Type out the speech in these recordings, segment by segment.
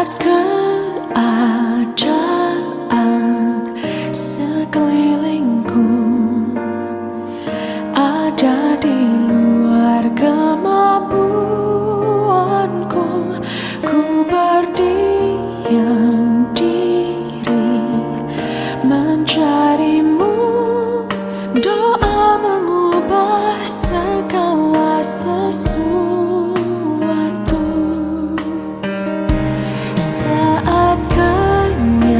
Saat keadaan sekelilingku ada di luar kemampuanku, ku berdiam diri mencarimu. Doa mengubah segala sesuatu. Saat kenyataan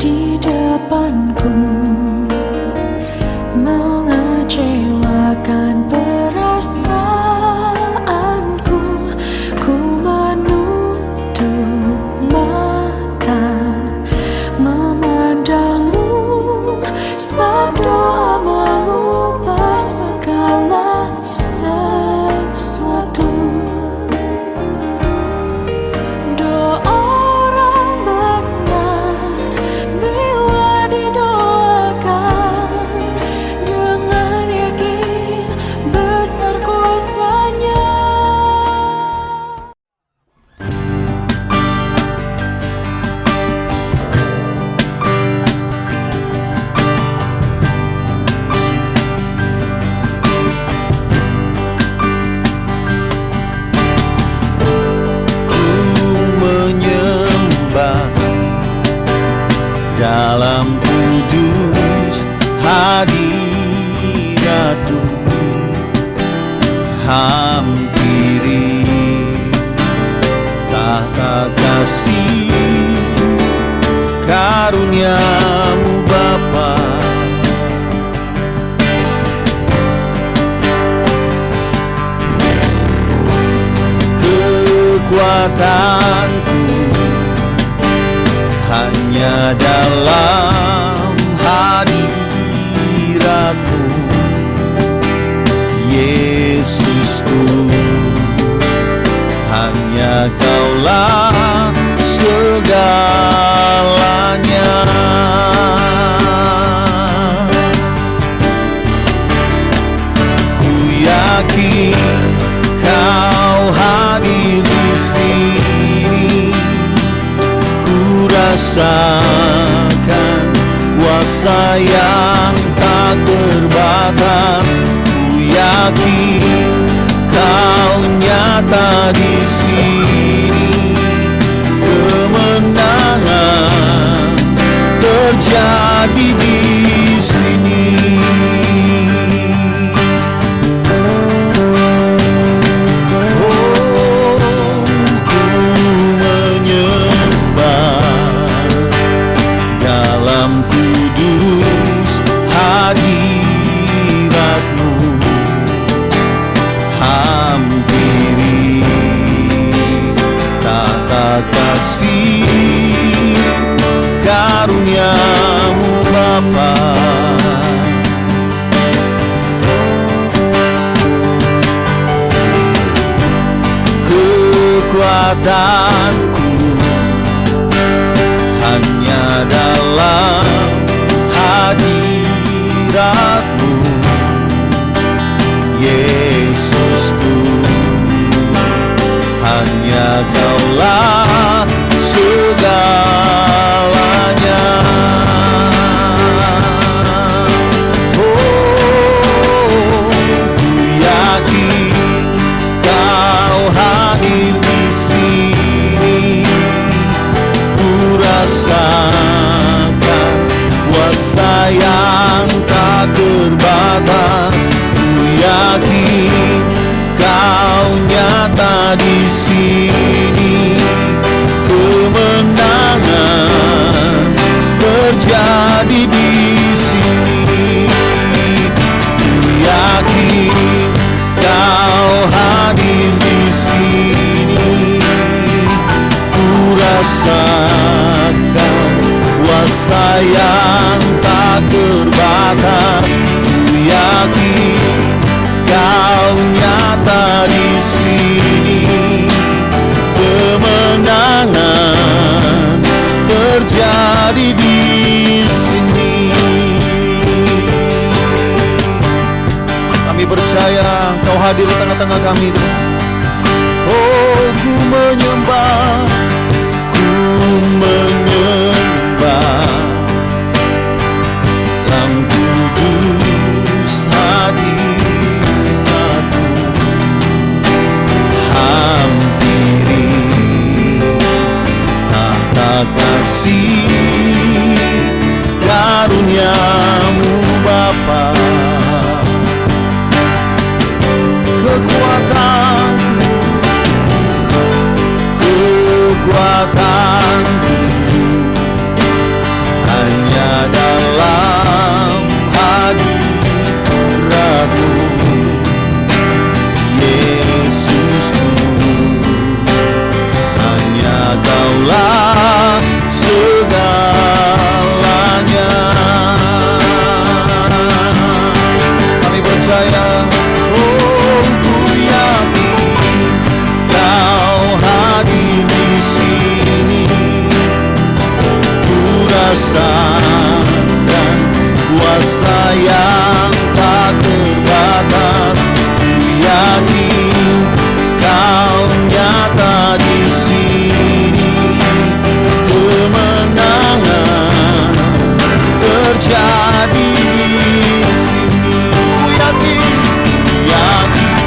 di depanku mengecewakan perasaanku, ku menutup mata memandangmu, sebab doa mengubah segala sesuatu. Doa orang benar bila didoakan dengan yakin besar kuasanya. Menyembah dalam kudus hadirat-Mu, hampiri tahta kasih karunia-Mu Bapa. Kekuatanku hanya dalam hadirat-Mu, Yesusku. Hanya Kaulah segalanya. Ku yakin Kau hadir di sini, ku rasakan kuasa yang tak terbatas. Ku yakin Kau nyata di sini, kemenangan terjadi di sini. Kasih karunia-Mu Bapa. Kekuatanku hanya dalam hadirat-Mu, Yesusku. Hanya Kaulah segalanya. Oh, ku yakin Kau hadir di sini, ku rasakan kuasa yang tak terbatas. Ku yakin Kau nyata di sini, kemenangan terjadi di sini. Ku yakin Kau hadir di sini, ku rasakan kuasa yang tak terbatas. Ku yakin Kau nyata di sini, kemenangan terjadi di sini. Kami percaya Kau hadir di tengah-tengah kami. Oh, ku kekuatanku hanya dalam hadirat-Mu, Yesusku. Hanya Kaulah segalanya. Kami percaya, oh ku yakin Kau hadir di sini. Ku rasakan kuasa yang tak terbatas. Ku yakin Kau nyata di sini. Kemenangan terjadi di sini. Ku yakin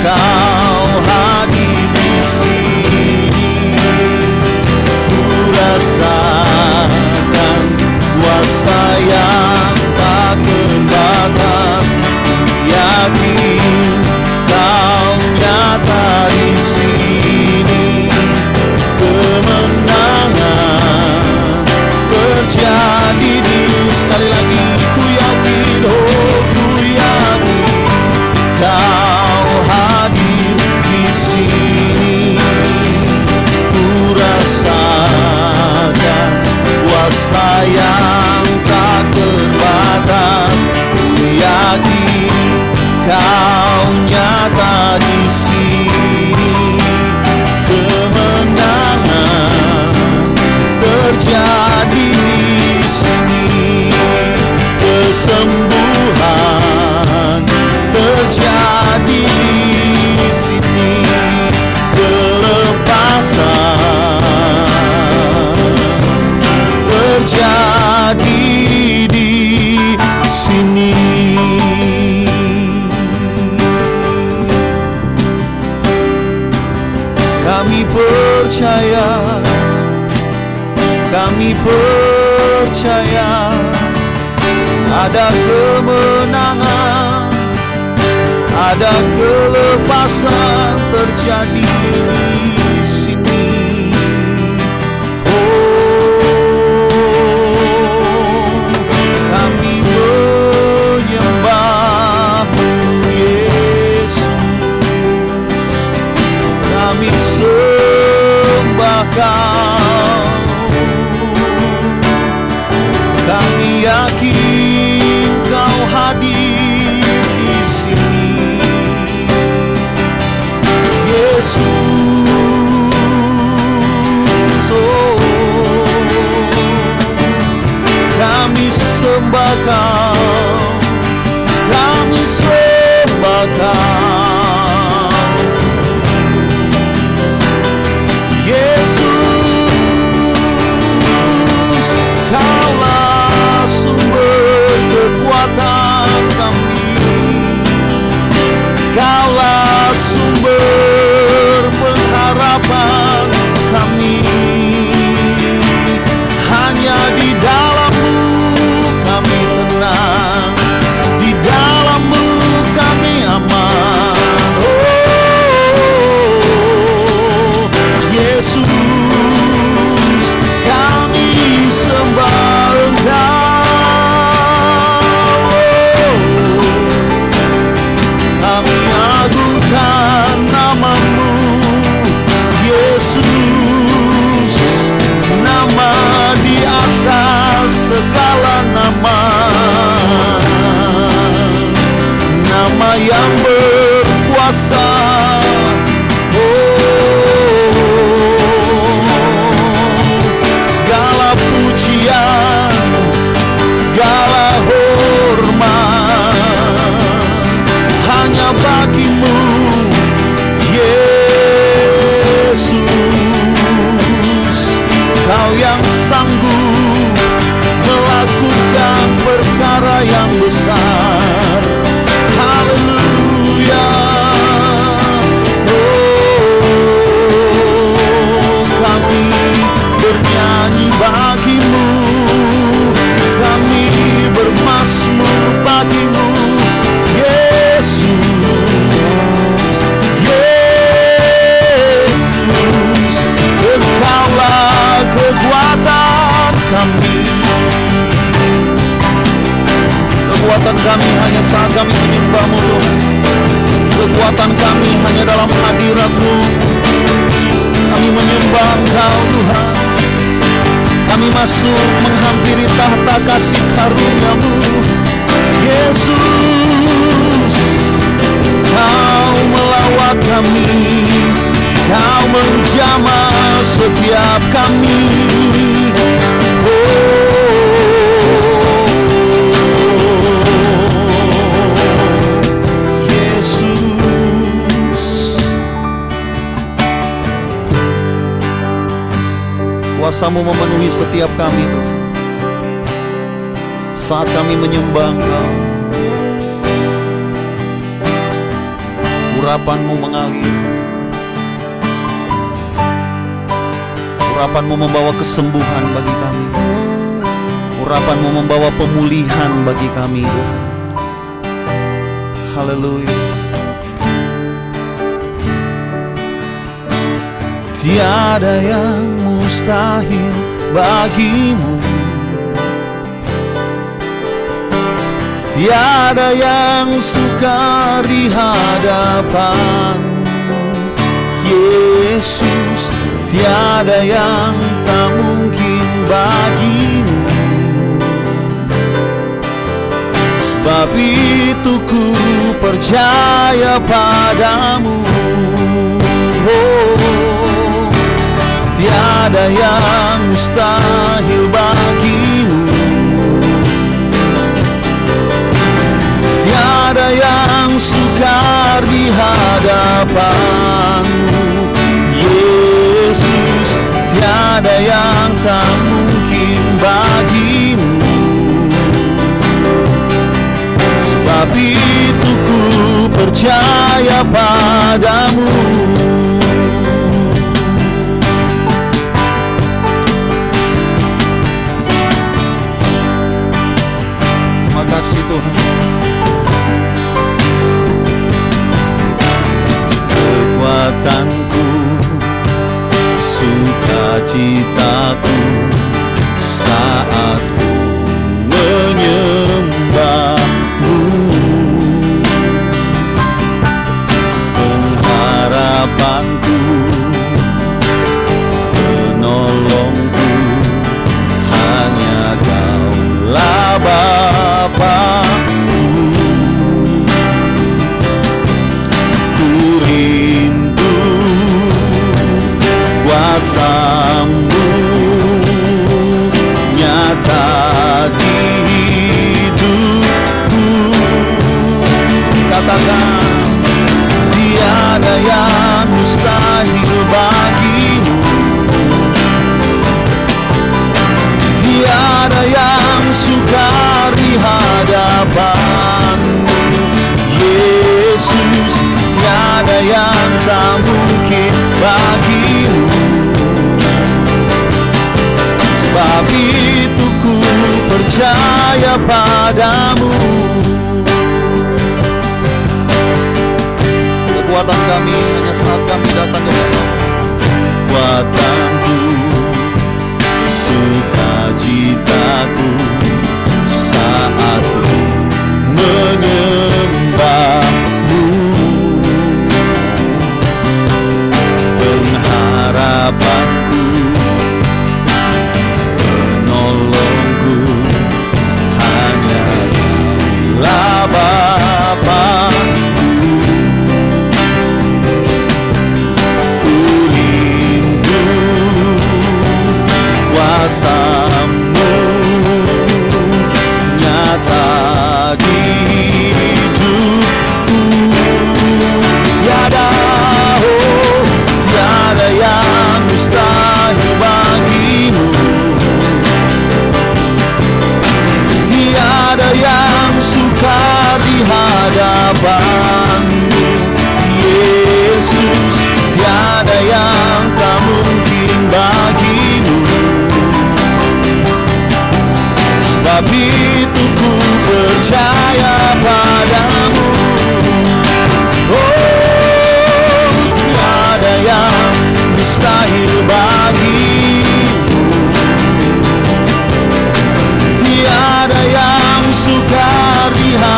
Kau hadir di sini. Ku rasakan kuasa yang tak terbatas. Ku yakin Kau nyata di sini. Kemenangan terjadi di sekali lagi. Ku yakin, oh ku yakin Kau hadir di sini. Ku rasakan kuasa yang tak terbatas. Ku yakin Kau nyata di sini. Kemenangan terjadi di sini. Kesembuhan terjadi di sini. Kelepasan terjadi di sini. Kami percaya ada kemenangan, ada kelepasan terjadi di sini. Oh, kami menyembah Yesus, kami sembah Kau. Kami yakin Kau hadir di sini, Yesus. Oh, kami sembah Kau, kami sembah Kau, Yesus. Kekuatan kami hanya saat kami menyembah-Mu Tuhan. Kekuatan kami hanya dalam hadirat-Mu. Kami menyembah Engkau Tuhan. Kami masuk menghampiri tahta kasih karunia-Mu. Yesus, Kau melawat kami, Kau menjamah setiap kami. Yesus, kuasa-Mu memenuhi setiap kami Tuhan. Saat kami menyembah Engkau, urapan-Mu mengalir. Urapan-Mu membawa kesembuhan bagi kami. Urapan-Mu membawa pemulihan bagi kami Tuhan. Haleluya. Tiada yang mustahil bagi-Mu. Tiada yang sukar di hadapan-Mu. Yesus, tiada yang tak mungkin bagi-Mu. Sebab itu ku percaya padamu. Oh, tiada yang mustahil bagi-Mu. Tiada yang sukar di hadapan-Mu. Yesus, tiada yang tak mungkin bagi-Mu. Sebab itu ku percaya padamu. Terima kasih Tuhan. Kekuatanku, sukacitaku saat ku menyembah-Mu. Pengharapanku, penolongku, hanya Kau-lah Bapa-Ku. Ku rindu kuasa-Mu nyata di hidupku. Katakan, tiada yang mustahil bagi-Mu. Tiada yang sukar di hadapan-Mu. Yesus, tiada yang tak mungkin bagi-Mu. Sebab itu ku percaya padamu. Kekuatan kami hanya saat kami datang kepada-Mu. Kekuatanku, sukacitaku saat ku menyembah-Mu. Pengharapanku, penolongku, hanya Kau-lah Bapa-Ku. Ku rindu kuasa-Mu nyata di hidupku. Tiada, oh, tiada yang mustahil bagi-Mu. Tiada yang sukar di hadapan-Mu. Yesus, tiada yang tak mungkin bagi-Mu. Sebab itu ku percaya padamu. Oh, tiada yang mustahil bagi-Mu. Tiada yang sukar di hadapan-Mu.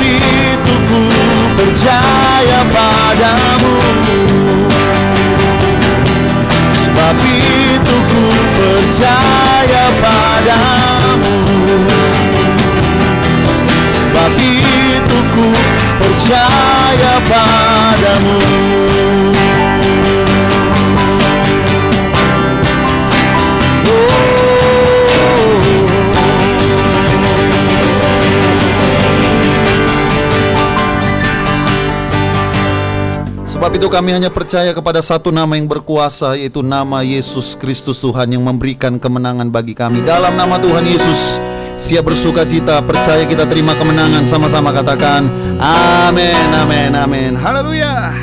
itu ku percaya padamu. Sebab itu ku percaya padamu. Sebab itu ku percaya padamu. Sebab itu kami hanya percaya kepada satu nama yang berkuasa, yaitu nama Yesus Kristus Tuhan, yang memberikan kemenangan bagi kami. Dalam nama Tuhan Yesus, siap bersuka cita, percaya kita terima kemenangan. Sama-sama katakan amin, amin, amin. Haleluya.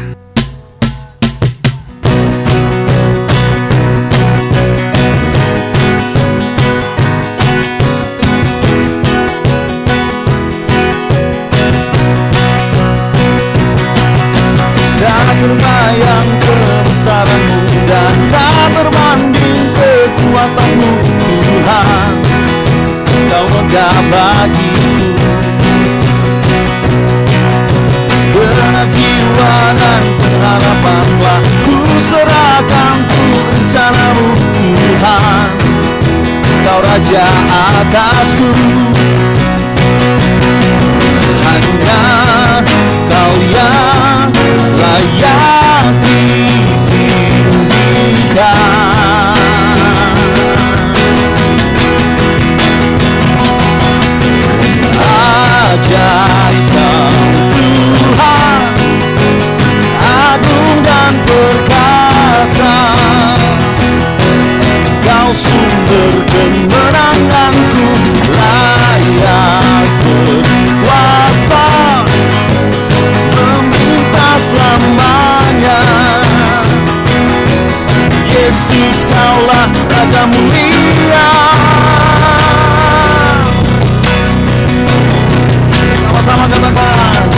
Tak terbayang kebesaran-Mu dan tak terbanding kekuatan-Mu, Tuhan. Kau megah bagiku segenap jiwa dan pengharapan telah ku serahkan untuk rencana-Mu, Tuhan. Kau Raja atasku, hanya Kau yang layak ditinggikan. Ajaib Kau Tuhan, agung dan perkasa. Kau sumber kemenanganku, layak berkuasa, meminta selamanya. Yesus, Kaulah Raja mulia. Sama-sama katakan,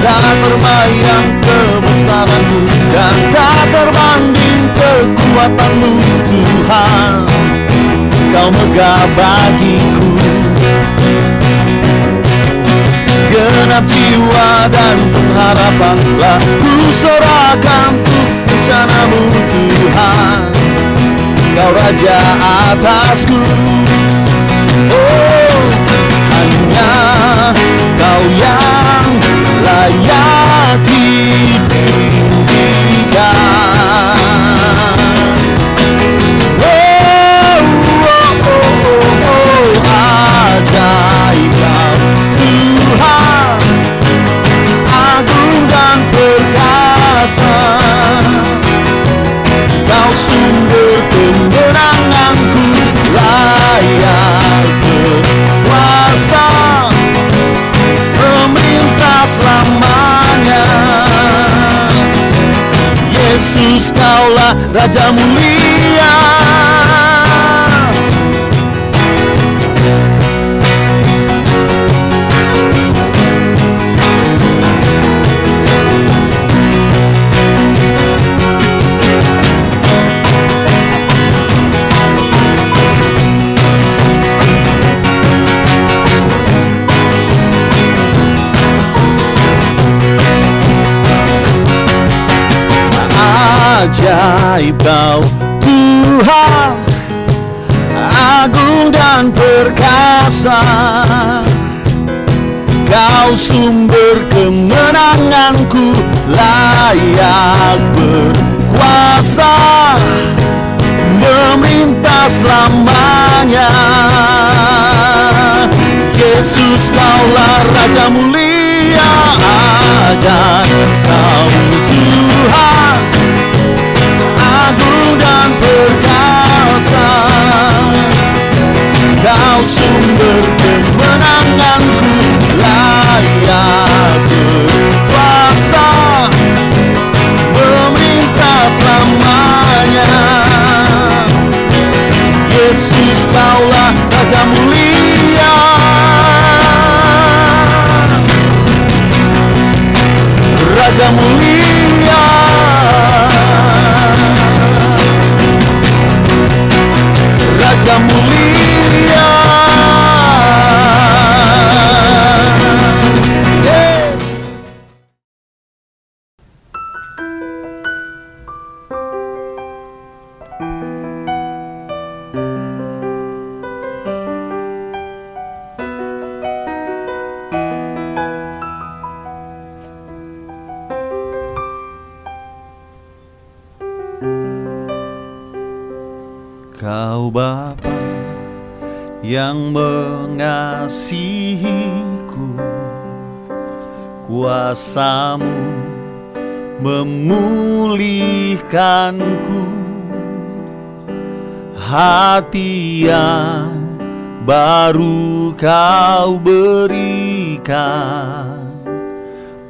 tak terbayang kebesaran-Mu dan tak terbanding kekuatan-Mu, Tuhan. Kau megah bagiku segenap jiwa dan pengharapan telah ku serahkan untuk rencana-Mu, Tuhan. Kau Raja atasku, oh, hanya Kau yang layak ditinggikan. Oh, oh, oh, oh, ajaib Kau Tuhan, agung dan perkasa. Kau sumber kemenanganku, layak berkuasa, memerintah selamanya. Yesus, Kaulah Raja mulia. Ajaib Kau Tuhan, agung dan perkasa. Kau sumber kemenanganku, layak berkuasa, memerintah selamanya. Yesus, Kaulah Raja mulia. Ajaib Kau Tuhan, agung dan perkasa. Kau sumber kemenanganku, layak berkuasa, memerintah selamanya. Yesus, Kaulah Raja mulia. Raja mulia, Raja mulia. yang mengasihiku. Kuasa-Mu memulihkanku, hati yang baru Kau berikan,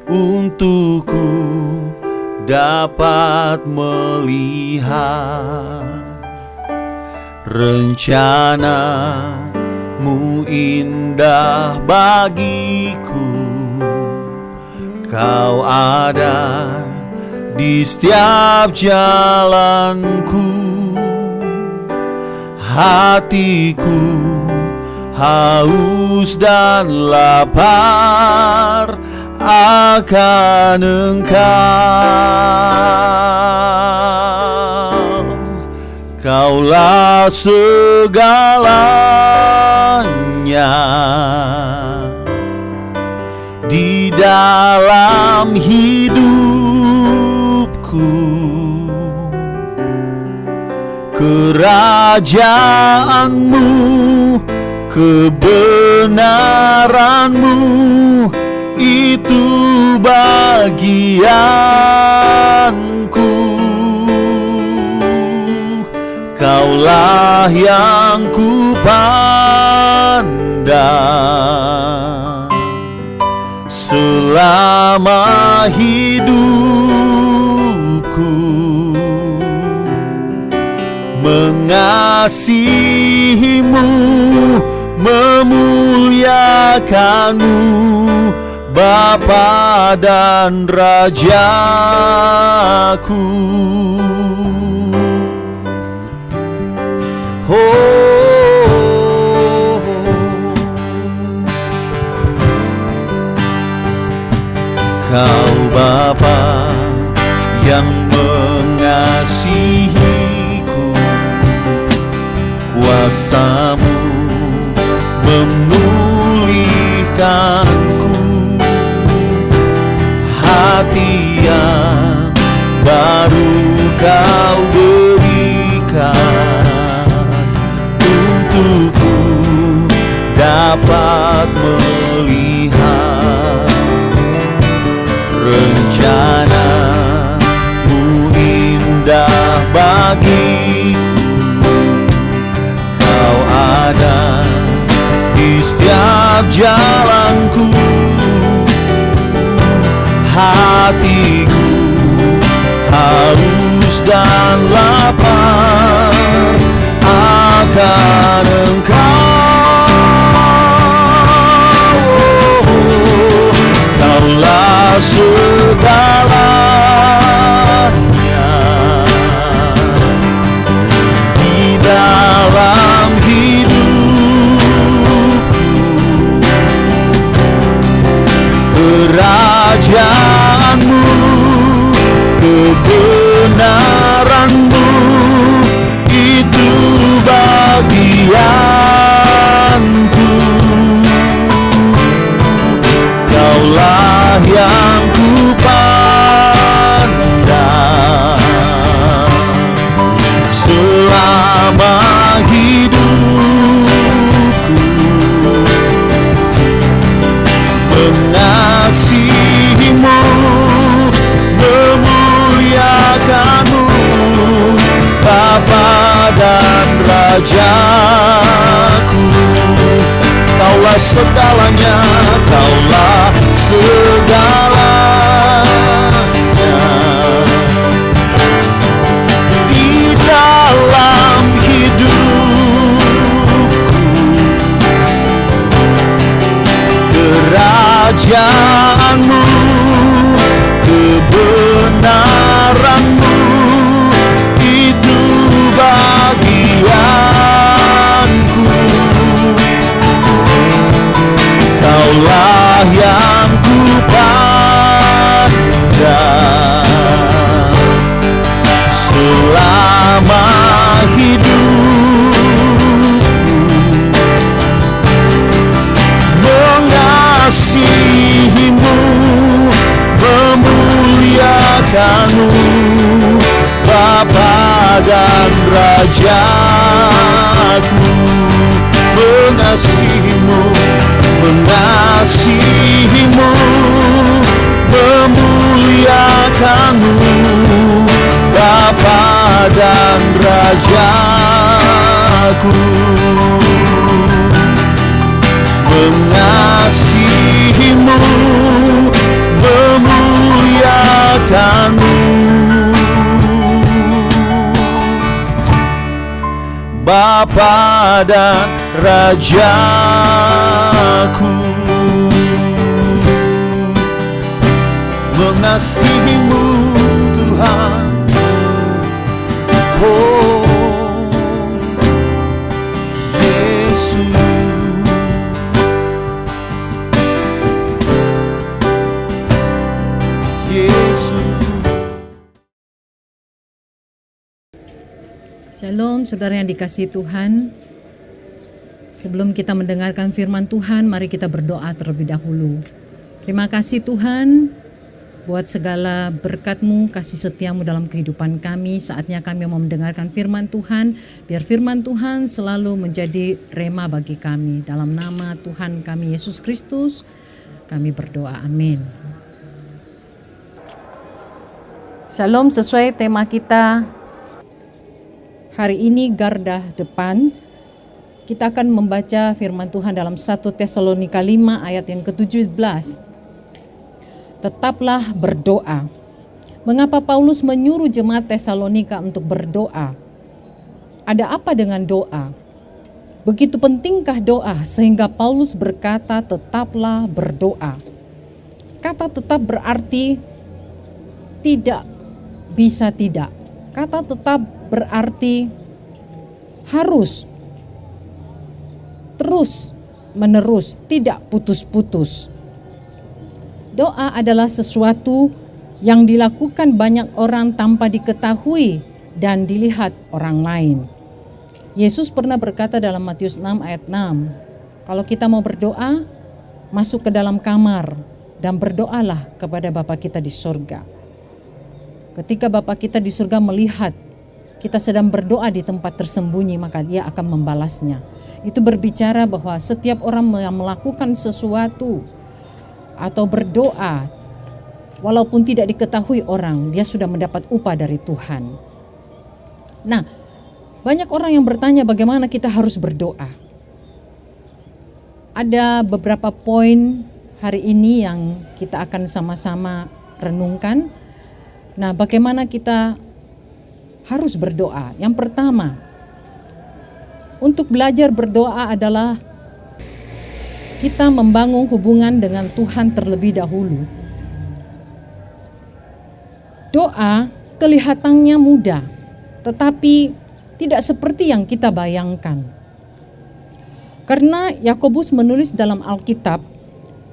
untukku dapat melihat rencana-Mu indah bagiku. Kau ada di setiap jalanku, hatiku haus dan lapar akan Engkau. Kaulah segalanya di dalam hidupku. Kerajaan-Mu, kebenaran-Mu, itu bagianku. Kaulah yang kupandang selama hidupku. Mengasihi-Mu, memuliakan-Mu, Bapa dan Rajaku. Kau Bapa yang mengasihiku, kuasa-Mu memulihkanku, hati yang baru Kau berikan, untukku dapat melihat rencana-Mu indah bagiku. Kau ada di setiap jalanku, hatiku haus dan lapar akan Engkau. Kaulah segalanya di dalam hidupku. Kerajaan-Mu, kebenaran-Mu, itu bagianku. Kaulah yang kupandang selama hidupku. Mengasihi-Mu, memuliakan-Mu, Bapa dan Rajaku. Kaulah segalanya, Kaulah segalanya di dalam hidupku. Kerajaan-Mu, kebenaran-Mu, itu bagianku. Kaulah yang kupandang selama hidupku. Mengasihi-Mu, memuliakan-Mu, Bapa dan Rajaku. mengasihimu, mengasihimu, memuliakanmu, Bapa dan Rajaku. Mengasihimu, memuliakanmu, Bapa dan Rajaku. Mengasihimu Tuhan, oh Yesus. Shalom, saudara yang dikasihi Tuhan. Sebelum kita mendengarkan firman Tuhan, mari kita berdoa terlebih dahulu. Terima kasih Tuhan buat segala berkat-Mu, kasih setia-Mu dalam kehidupan kami. Saatnya kami mau mendengarkan firman Tuhan. Biar firman Tuhan selalu menjadi rema bagi kami. Dalam nama Tuhan kami Yesus Kristus, kami berdoa. Amin. Shalom, sesuai tema kita hari ini, garda depan. Kita akan membaca firman Tuhan dalam 1 Tesalonika 5 ayat yang ke-17. Tetaplah berdoa. Mengapa Paulus menyuruh jemaat Tesalonika untuk berdoa? Ada apa dengan doa? Begitu pentingkah doa sehingga Paulus berkata tetaplah berdoa. Kata tetap berarti tidak bisa tidak. Kata tetap berarti harus, terus menerus, tidak putus-putus. Doa adalah sesuatu yang dilakukan banyak orang tanpa diketahui dan dilihat orang lain. Yesus pernah berkata dalam Matius 6 ayat 6, kalau kita mau berdoa, masuk ke dalam kamar dan berdoalah kepada Bapa kita di surga. Ketika Bapa kita di surga melihat kita sedang berdoa di tempat tersembunyi, maka Dia akan membalasnya. Itu berbicara bahwa setiap orang yang melakukan sesuatu atau berdoa, walaupun tidak diketahui orang, dia sudah mendapat upah dari Tuhan. Nah, banyak orang yang bertanya bagaimana kita harus berdoa. Ada beberapa poin hari ini yang kita akan sama-sama renungkan. Nah, bagaimana kita harus berdoa? Yang pertama, untuk belajar berdoa adalah kita membangun hubungan dengan Tuhan terlebih dahulu. Doa kelihatannya mudah, tetapi tidak seperti yang kita bayangkan. Karena Yakobus menulis dalam Alkitab,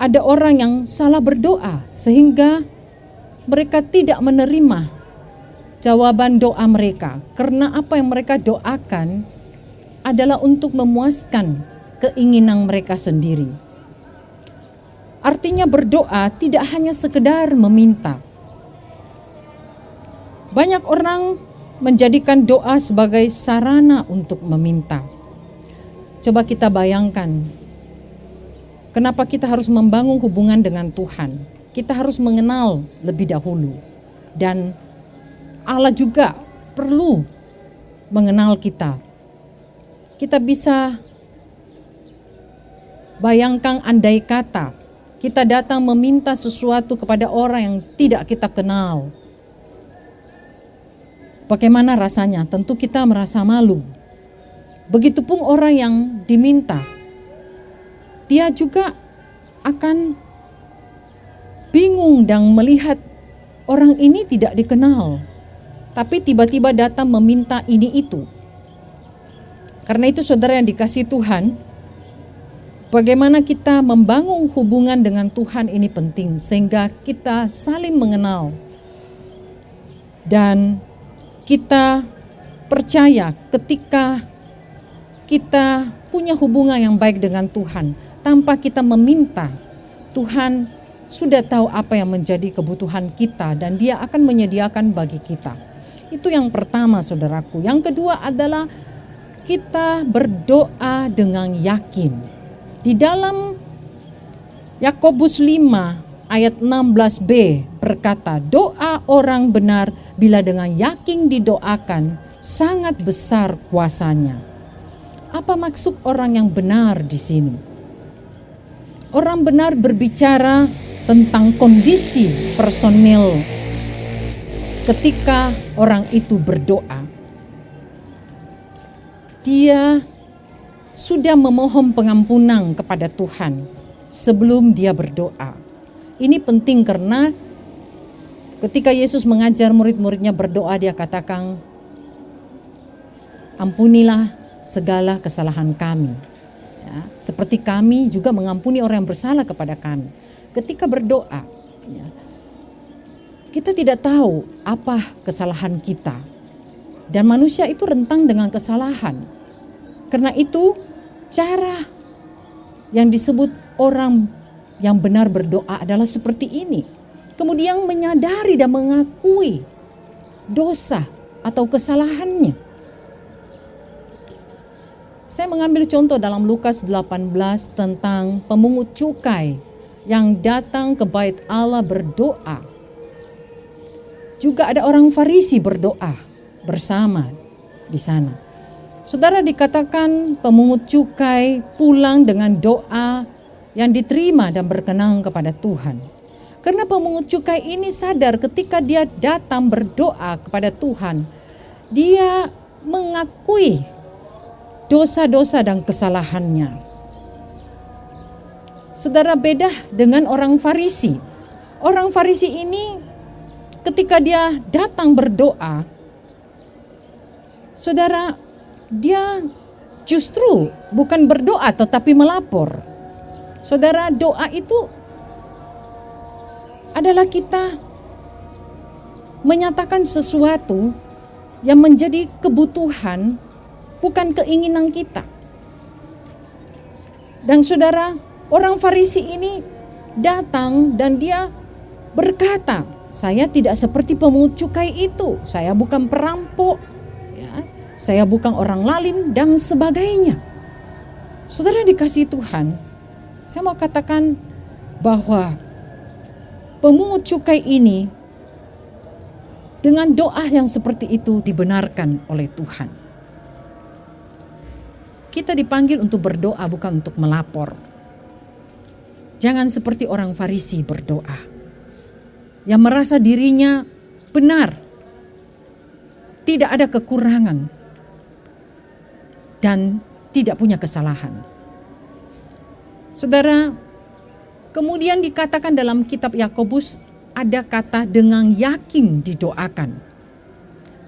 ada orang yang salah berdoa sehingga mereka tidak menerima jawaban doa mereka, karena apa yang mereka doakan adalah untuk memuaskan keinginan mereka sendiri. Artinya berdoa tidak hanya sekedar meminta. Banyak orang menjadikan doa sebagai sarana untuk meminta. Coba kita bayangkan, kenapa kita harus membangun hubungan dengan Tuhan? Kita harus mengenal lebih dahulu, dan Allah juga perlu mengenal kita. Kita bisa bayangkan andai kata kita datang meminta sesuatu kepada orang yang tidak kita kenal. Bagaimana rasanya? Tentu kita merasa malu. Begitupun orang yang diminta, dia juga akan bingung dan melihat orang ini tidak dikenal, tapi tiba-tiba datang meminta ini itu. Karena itu saudara yang dikasihi Tuhan, bagaimana kita membangun hubungan dengan Tuhan ini penting, sehingga kita saling mengenal dan kita percaya ketika kita punya hubungan yang baik dengan Tuhan, tanpa kita meminta, Tuhan sudah tahu apa yang menjadi kebutuhan kita dan Dia akan menyediakan bagi kita. Itu yang pertama saudaraku. Yang kedua adalah kita berdoa dengan yakin. Di dalam Yakobus 5 ayat 16b berkata, doa orang benar bila dengan yakin didoakan sangat besar kuasanya. Apa maksud orang yang benar di sini? Orang benar berbicara tentang kondisi personil ketika orang itu berdoa. Dia sudah memohon pengampunan kepada Tuhan sebelum dia berdoa. Ini penting karena ketika Yesus mengajar murid-muridnya berdoa, dia katakan, ampunilah segala kesalahan kami. Ya, seperti kami juga mengampuni orang yang bersalah kepada kami. Ketika berdoa, ya, kita tidak tahu apa kesalahan kita. Dan manusia itu rentang dengan kesalahan. Karena itu cara yang disebut orang yang benar berdoa adalah seperti ini. Kemudian menyadari dan mengakui dosa atau kesalahannya. Saya mengambil contoh dalam Lukas 18 tentang pemungut cukai yang datang ke bait Allah berdoa. Juga ada orang Farisi berdoa bersama di sana. Saudara, dikatakan pemungut cukai pulang dengan doa yang diterima dan berkenan kepada Tuhan. Karena pemungut cukai ini sadar ketika dia datang berdoa kepada Tuhan, dia mengakui dosa-dosa dan kesalahannya. Saudara, beda dengan orang Farisi. Orang Farisi ini ketika dia datang berdoa, saudara, dia justru bukan berdoa tetapi melapor. Saudara, doa itu adalah kita menyatakan sesuatu yang menjadi kebutuhan, bukan keinginan kita. Dan saudara, orang Farisi ini datang dan dia berkata, saya tidak seperti pemungut cukai itu, saya bukan perampok, ya, saya bukan orang lalim dan sebagainya. Saudara dikasihi Tuhan, saya mau katakan bahwa pemungut cukai ini dengan doa yang seperti itu dibenarkan oleh Tuhan. Kita dipanggil untuk berdoa bukan untuk melapor. Jangan seperti orang Farisi berdoa yang merasa dirinya benar, tidak ada kekurangan dan tidak punya kesalahan. Saudara, kemudian dikatakan dalam kitab Yakobus ada kata dengan yakin didoakan.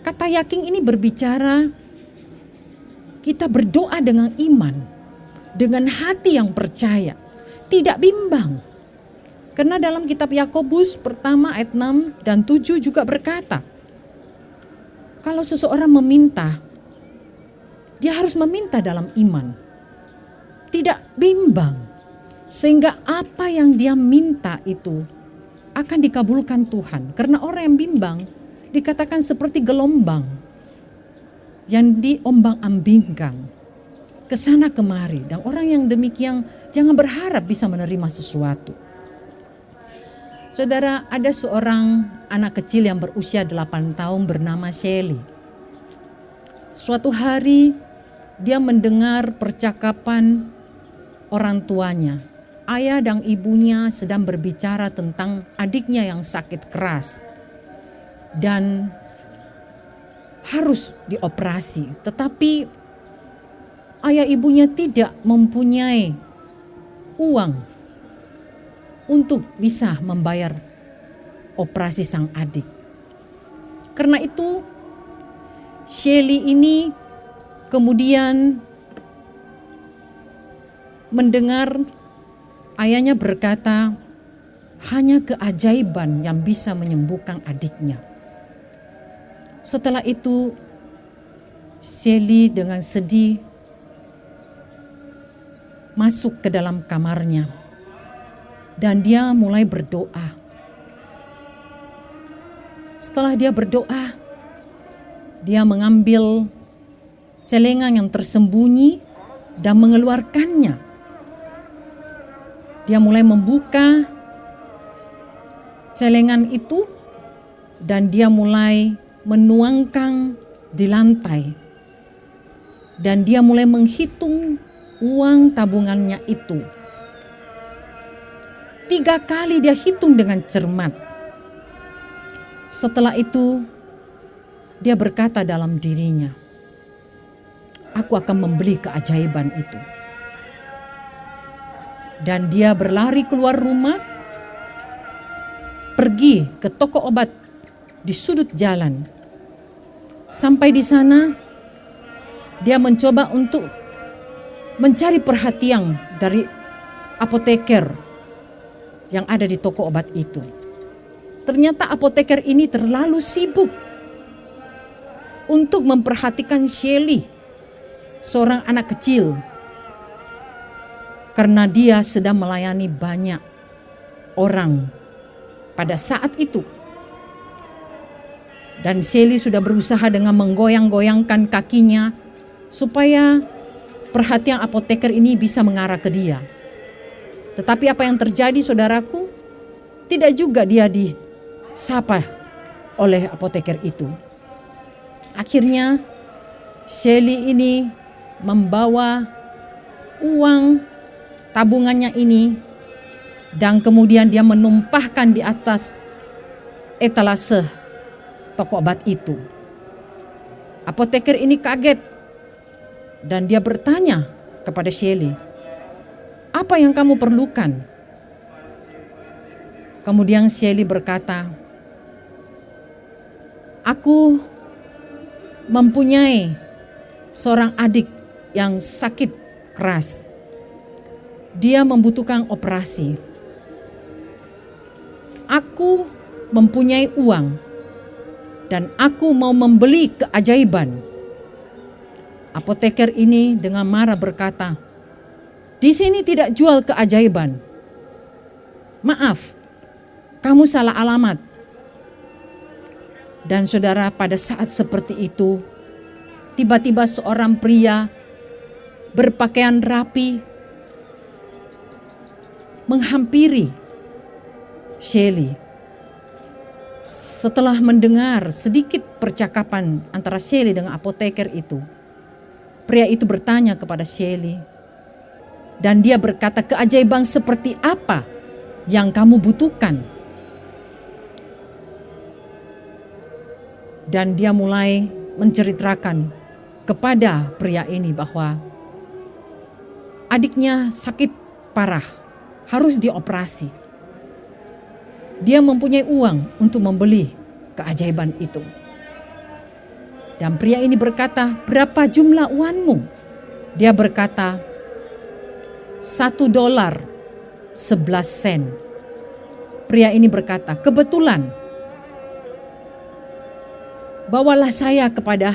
Kata yakin ini berbicara kita berdoa dengan iman, dengan hati yang percaya, tidak bimbang. Karena dalam kitab Yakobus pertama ayat 6 dan 7 juga berkata, kalau seseorang meminta, dia harus meminta dalam iman, tidak bimbang. Sehingga apa yang dia minta itu akan dikabulkan Tuhan. Karena orang yang bimbang dikatakan seperti gelombang yang diombang-ambingkan ke sana kemari. Dan orang yang demikian jangan berharap bisa menerima sesuatu. Saudara, ada seorang anak kecil yang berusia 8 tahun bernama Shelly. Suatu hari dia mendengar percakapan orang tuanya. Ayah dan ibunya sedang berbicara tentang adiknya yang sakit keras dan harus dioperasi. Tetapi ayah ibunya tidak mempunyai uang untuk bisa membayar operasi sang adik. Karena itu Shelly ini kemudian mendengar ayahnya berkata, hanya keajaiban yang bisa menyembuhkan adiknya. Setelah itu, Shelly dengan sedih masuk ke dalam kamarnya dan dia mulai berdoa. Setelah dia berdoa, dia mengambil celengan yang tersembunyi dan mengeluarkannya. Dia mulai membuka celengan itu dan dia mulai menuangkan di lantai. Dan dia mulai menghitung uang tabungannya itu. 3 kali dia hitung dengan cermat. Setelah itu dia berkata dalam dirinya, aku akan membeli keajaiban itu. Dan dia berlari keluar rumah, pergi ke toko obat di sudut jalan. Sampai di sana, dia mencoba untuk mencari perhatian dari apoteker yang ada di toko obat itu. Ternyata apoteker ini terlalu sibuk untuk memperhatikan Shelley, seorang anak kecil, karena dia sedang melayani banyak orang pada saat itu. Dan Shelley sudah berusaha dengan menggoyang-goyangkan kakinya supaya perhatian apoteker ini bisa mengarah ke dia. Tetapi apa yang terjadi, saudaraku? Tidak juga dia disapa oleh apoteker itu. Akhirnya Shelley ini membawa uang tabungannya ini dan kemudian dia menumpahkan di atas etalase toko obat itu. Apoteker ini kaget dan dia bertanya kepada Shelley, apa yang kamu perlukan? Kemudian Shelley berkata, aku mempunyai seorang adik yang sakit keras. Dia membutuhkan operasi. Aku mempunyai uang dan aku mau membeli keajaiban. Apoteker ini dengan marah berkata, di sini tidak jual keajaiban. Maaf, kamu salah alamat. Dan saudara, pada saat seperti itu, tiba-tiba seorang pria berpakaian rapi menghampiri Shelley. Setelah mendengar sedikit percakapan antara Shelley dengan apoteker itu, pria itu bertanya kepada Shelley, dan dia berkata, keajaiban seperti apa yang kamu butuhkan? Dan dia mulai menceritakan kepada pria ini bahwa adiknya sakit parah, harus dioperasi. Dia mempunyai uang untuk membeli keajaiban itu. Dan pria ini berkata, berapa jumlah uangmu? Dia berkata, $1.11. Pria ini berkata, kebetulan, bawalah saya kepada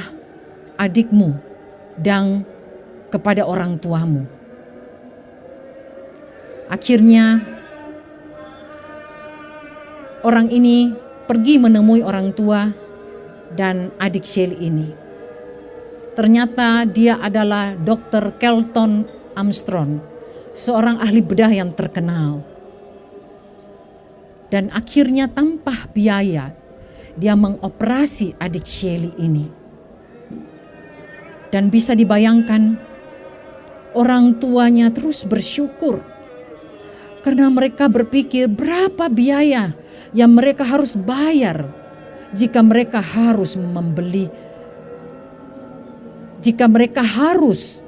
adikmu dan kepada orang tuamu. Akhirnya orang ini pergi menemui orang tua dan adik Shelley ini. Ternyata dia adalah Dr. Kelton Armstrong, seorang ahli bedah yang terkenal. Dan akhirnya tanpa biaya, dia mengoperasi adik Shelley ini. Dan bisa dibayangkan, orang tuanya terus bersyukur. Karena mereka berpikir berapa biaya yang mereka harus bayar jika mereka harus membeli, jika mereka harus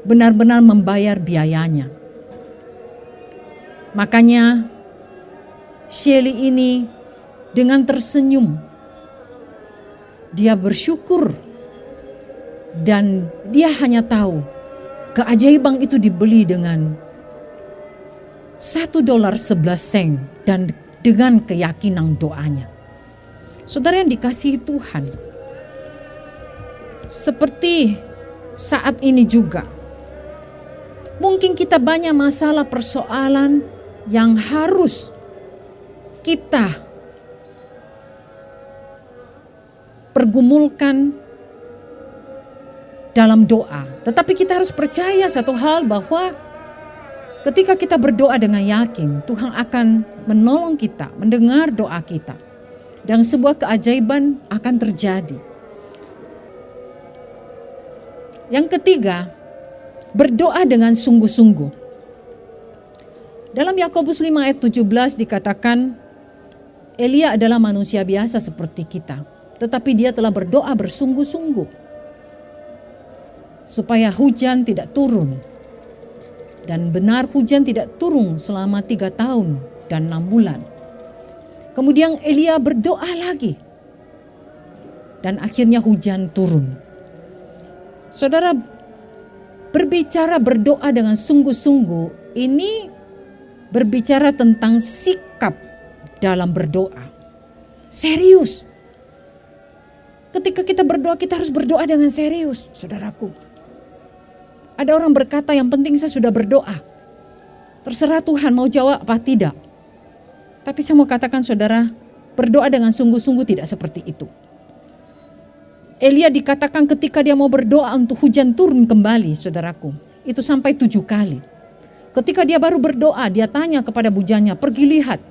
benar-benar membayar biayanya. Makanya Shelley ini dengan tersenyum, dia bersyukur dan dia hanya tahu keajaiban itu dibeli dengan $1.11 dan dengan keyakinan doanya. Saudara yang dikasihi Tuhan, seperti saat ini juga, mungkin kita banyak masalah persoalan yang harus kita pergumulkan, dalam doa. Tetapi kita harus percaya satu hal, bahwa ketika kita berdoa dengan yakin, Tuhan akan menolong kita, mendengar doa kita. Dan sebuah keajaiban akan terjadi. Yang ketiga, berdoa dengan sungguh-sungguh. Dalam Yakobus 5 ayat 17 dikatakan, Elia adalah manusia biasa seperti kita, tetapi dia telah berdoa bersungguh-sungguh supaya hujan tidak turun. Dan benar hujan tidak turun selama 3 tahun dan 6 bulan. Kemudian Elia berdoa lagi. Dan akhirnya hujan turun. Saudara, berbicara berdoa dengan sungguh-sungguh, ini berbicara tentang sikap dalam berdoa. Serius. Ketika kita berdoa, kita harus berdoa dengan serius, saudaraku. Ada orang berkata, yang penting saya sudah berdoa. Terserah Tuhan mau jawab apa tidak. Tapi saya mau katakan saudara, berdoa dengan sungguh-sungguh tidak seperti itu. Elia dikatakan ketika dia mau berdoa untuk hujan turun kembali, saudaraku. Itu sampai 7 kali. Ketika dia baru berdoa, dia tanya kepada bujangnya, pergi lihat.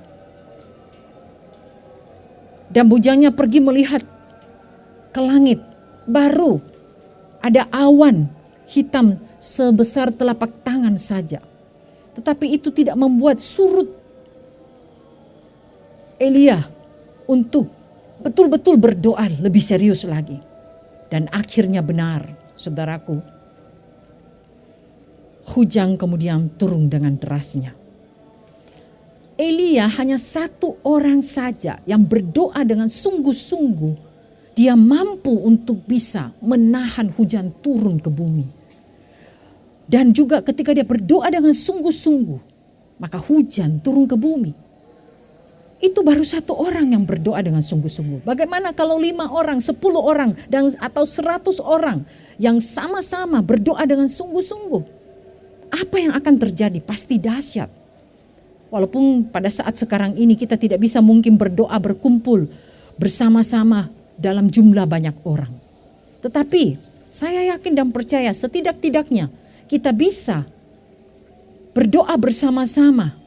Dan bujangnya pergi melihat ke langit. Baru ada awan hitam sebesar telapak tangan saja. Tetapi itu tidak membuat surut Elia untuk betul-betul berdoa lebih serius lagi. Dan akhirnya benar, saudaraku. Hujan kemudian turun dengan derasnya. Elia hanya 1 orang saja yang berdoa dengan sungguh-sungguh. Dia mampu untuk bisa menahan hujan turun ke bumi. Dan juga ketika dia berdoa dengan sungguh-sungguh, maka hujan turun ke bumi. Itu baru 1 orang yang berdoa dengan sungguh-sungguh. Bagaimana kalau 5 orang, 10 orang, atau 100 orang yang sama-sama berdoa dengan sungguh-sungguh? Apa yang akan terjadi? Pasti dahsyat. Walaupun pada saat sekarang ini kita tidak bisa mungkin berdoa berkumpul bersama-sama dalam jumlah banyak orang. Tetapi saya yakin dan percaya setidak-tidaknya kita bisa berdoa bersama-sama.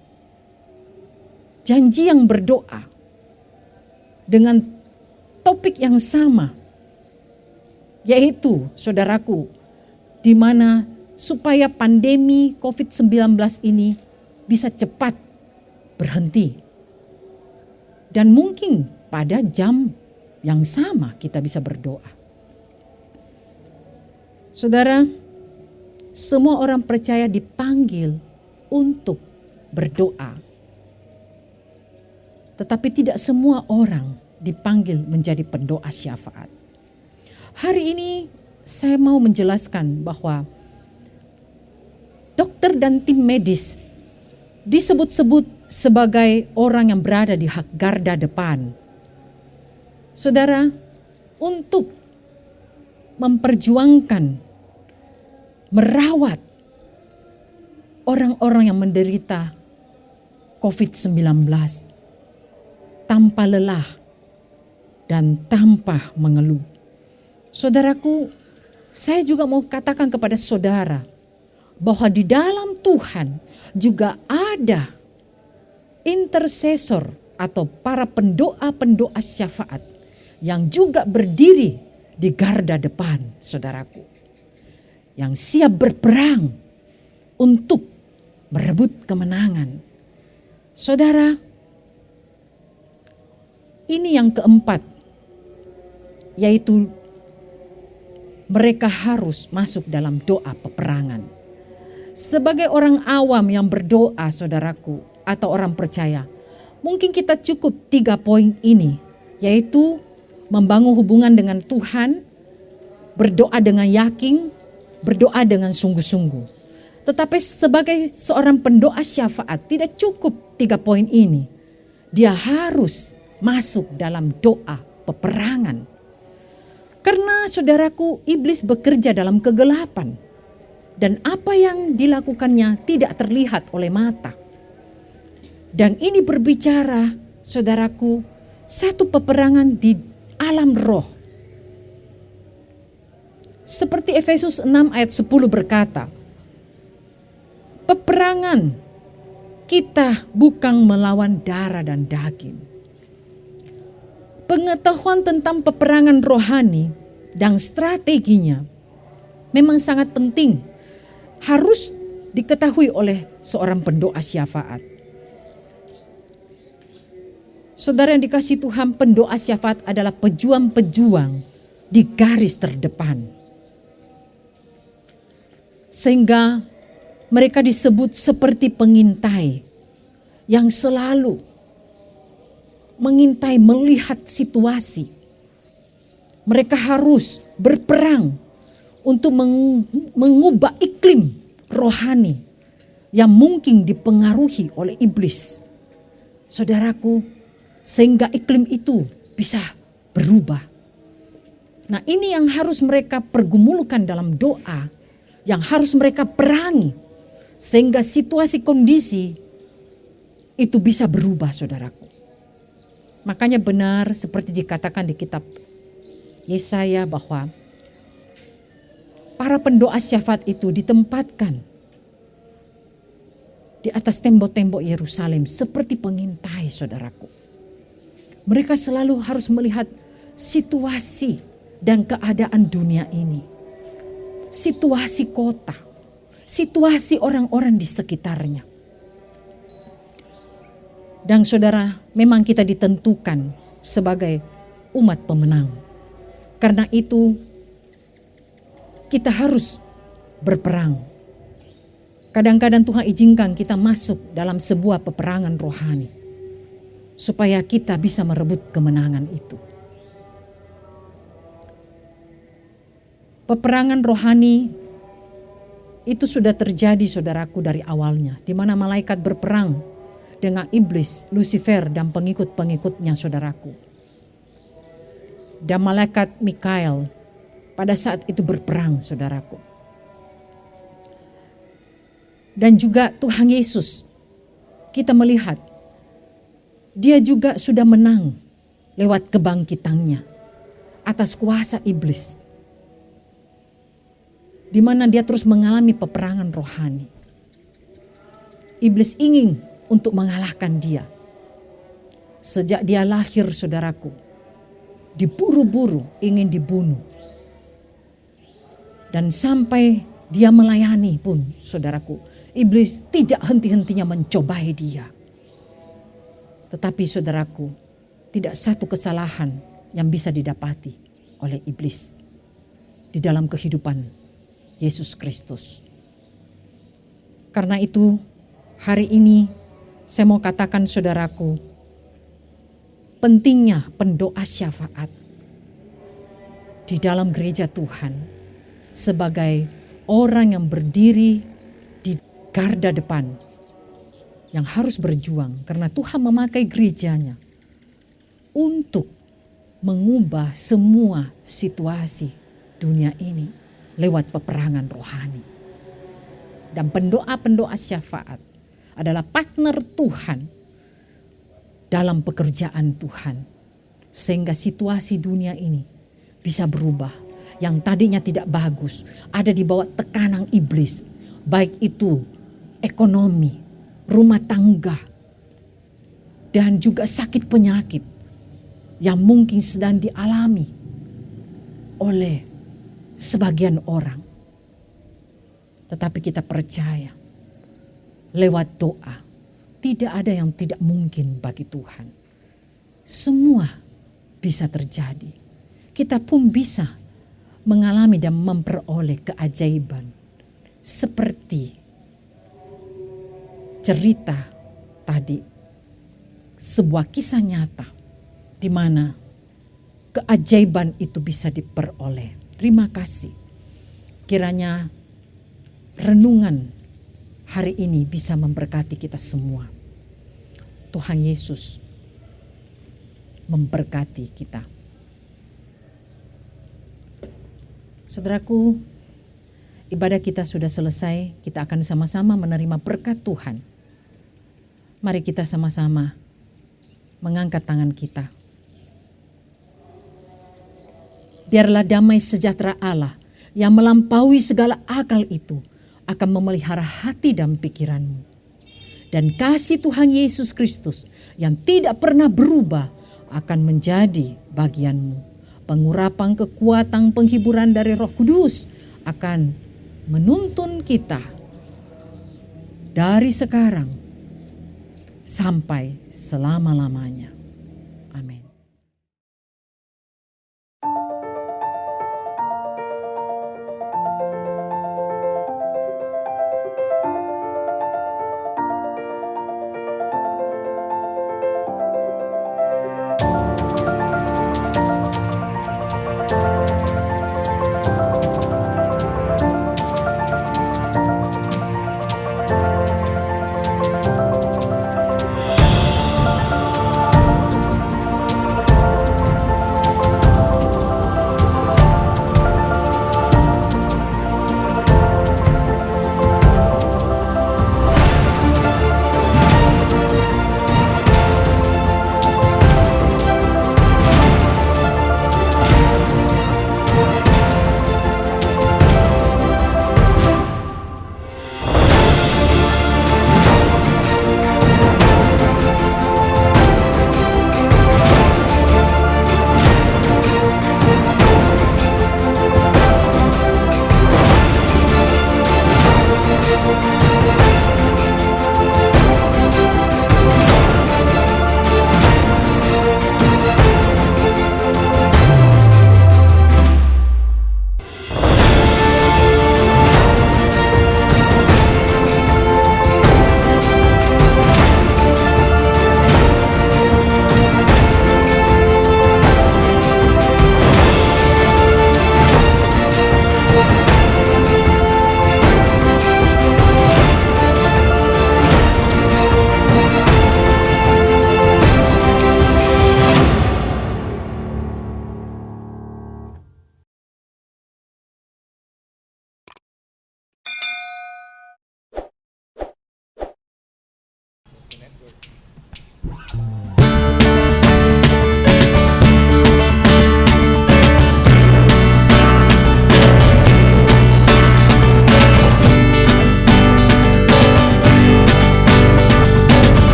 Janji yang berdoa dengan topik yang sama, yaitu saudaraku, di mana supaya pandemi COVID-19 ini bisa cepat berhenti. Dan mungkin pada jam yang sama kita bisa berdoa. Saudara, semua orang percaya dipanggil untuk berdoa. Tetapi tidak semua orang dipanggil menjadi pendoa syafaat. Hari ini saya mau menjelaskan bahwa dokter dan tim medis disebut-sebut sebagai orang yang berada di garda depan. Saudara, untuk memperjuangkan, merawat orang-orang yang menderita COVID-19 tanpa lelah dan tanpa mengeluh. Saudaraku, saya juga mau katakan kepada saudara bahwa di dalam Tuhan juga ada intercessor atau para pendoa-pendoa syafaat yang juga berdiri di garda depan, saudaraku. Yang siap berperang untuk merebut kemenangan. Saudara, ini yang keempat, yaitu mereka harus masuk dalam doa peperangan. Sebagai orang awam yang berdoa, saudaraku, atau orang percaya, mungkin kita cukup 3 poin ini, yaitu membangun hubungan dengan Tuhan, berdoa dengan yakin, berdoa dengan sungguh-sungguh. Tetapi sebagai seorang pendoa syafaat tidak cukup 3 poin ini. Dia harus masuk dalam doa peperangan. Karena saudaraku, iblis bekerja dalam kegelapan. Dan apa yang dilakukannya tidak terlihat oleh mata. Dan ini berbicara, saudaraku, satu peperangan di alam roh. Seperti Efesus 6 ayat 10 berkata, peperangan kita bukan melawan darah dan daging. Pengetahuan tentang peperangan rohani dan strateginya memang sangat penting, harus diketahui oleh seorang pendoa syafaat. Saudara yang dikasihi Tuhan, pendoa syafaat adalah pejuang-pejuang di garis terdepan. Sehingga mereka disebut seperti pengintai yang selalu mengintai, melihat situasi. Mereka harus berperang untuk mengubah iklim rohani yang mungkin dipengaruhi oleh iblis. Saudaraku, sehingga iklim itu bisa berubah. Nah, ini yang harus mereka pergumulkan dalam doa, yang harus mereka perangi, sehingga situasi kondisi itu bisa berubah, saudaraku. Makanya benar seperti dikatakan di kitab Yesaya bahwa para pendoa syafaat itu ditempatkan di atas tembok-tembok Yerusalem seperti pengintai, saudaraku. Mereka selalu harus melihat situasi dan keadaan dunia ini. Situasi kota, situasi orang-orang di sekitarnya. Dan saudara, memang kita ditentukan sebagai umat pemenang. Karena itu kita harus berperang. Kadang-kadang Tuhan izinkan kita masuk dalam sebuah peperangan rohani, supaya kita bisa merebut kemenangan itu. Peperangan rohani itu sudah terjadi, saudaraku, dari awalnya, di mana malaikat berperang dengan iblis, Lucifer dan pengikut-pengikutnya, saudaraku. Dan malaikat Mikael pada saat itu berperang, saudaraku. Dan juga Tuhan Yesus, kita melihat dia juga sudah menang lewat kebangkitannya atas kuasa iblis, di mana dia terus mengalami peperangan rohani. Iblis ingin untuk mengalahkan dia. Sejak dia lahir, saudaraku, diburu-buru, ingin dibunuh. Dan sampai dia melayani pun, saudaraku, iblis tidak henti-hentinya mencobai dia. Tetapi saudaraku, tidak satu kesalahan yang bisa didapati oleh iblis di dalam kehidupan Yesus Kristus. Karena itu hari ini saya mau katakan, saudaraku, pentingnya pendoa syafaat di dalam gereja Tuhan sebagai orang yang berdiri di garda depan, yang harus berjuang karena Tuhan memakai gerejanya untuk mengubah semua situasi dunia ini lewat peperangan rohani. Dan pendoa-pendoa syafaat adalah partner Tuhan dalam pekerjaan Tuhan, sehingga situasi dunia ini bisa berubah. Yang tadinya tidak bagus, ada di bawah tekanan iblis, baik itu ekonomi, rumah tangga, dan juga sakit penyakit yang mungkin sedang dialami oleh sebagian orang. Tetapi kita percaya, lewat doa, tidak ada yang tidak mungkin bagi Tuhan. Semua bisa terjadi. Kita pun bisa mengalami dan memperoleh keajaiban. Seperti cerita tadi, sebuah kisah nyata di mana keajaiban itu bisa diperoleh. Terima kasih. Kiranya renungan hari ini bisa memberkati kita semua. Tuhan Yesus memberkati kita. Saudaraku, ibadah kita sudah selesai. Kita akan sama-sama menerima berkat Tuhan. Mari kita sama-sama mengangkat tangan kita. Biarlah damai sejahtera Allah yang melampaui segala akal itu akan memelihara hati dan pikiranmu. Dan kasih Tuhan Yesus Kristus yang tidak pernah berubah akan menjadi bagianmu. Pengurapan kekuatan penghiburan dari Roh Kudus akan menuntun kita dari sekarang sampai selama-lamanya. Amin.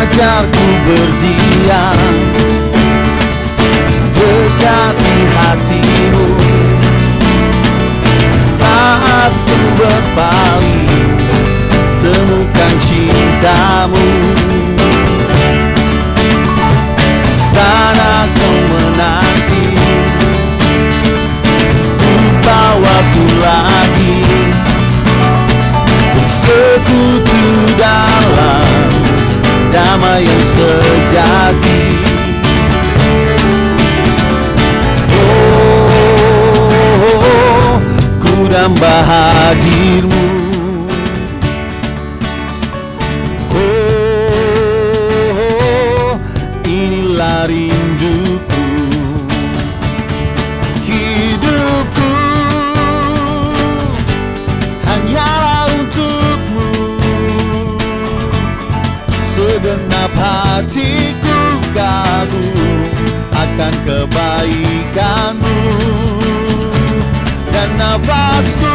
Ajarku berdiam, dekati hatimu. Saat ku berpaling, temukan cintamu. Sana kau menanti, ku bawa ku lagi, bersekutu dalam damai yang sejati. Oh, ku damba hadirmu. Oh, inilah rinduku, hidupku hanyalah untukmu. Segenap hatiku kagum akan kebaikanmu, dan nafasku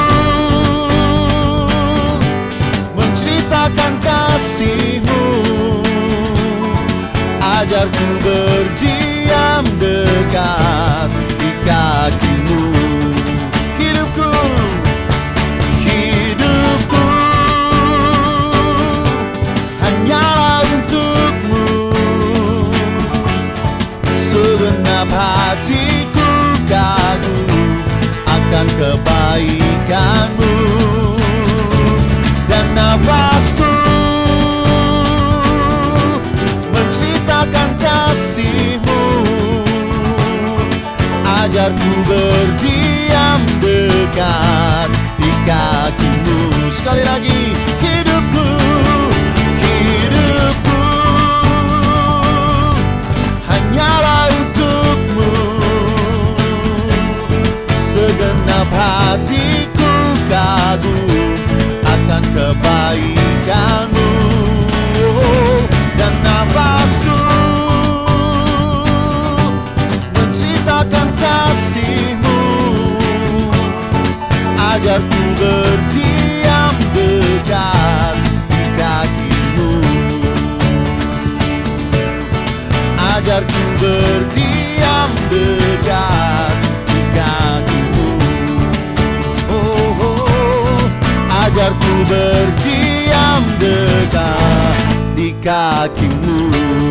menceritakan kasihmu. Ajarku berdiam dekat di kakimu. Hidupku, hidupku hanyalah untukmu. Segenap hatiku kagum akan kebaikanmu, dan nafasku menceritakan kasihmu. Ajarku berdiam dekat di kakimu. Sekali lagi, hidupku, hidupku hanyalah untukmu. Segenap hatiku kagum akan kebaikanmu, dan nafasku Ajarku berdiam dekat di kakimu. Ajarku berdiam dekat di kakimu. Oh, oh. Ajarku berdiam dekat di kakimu.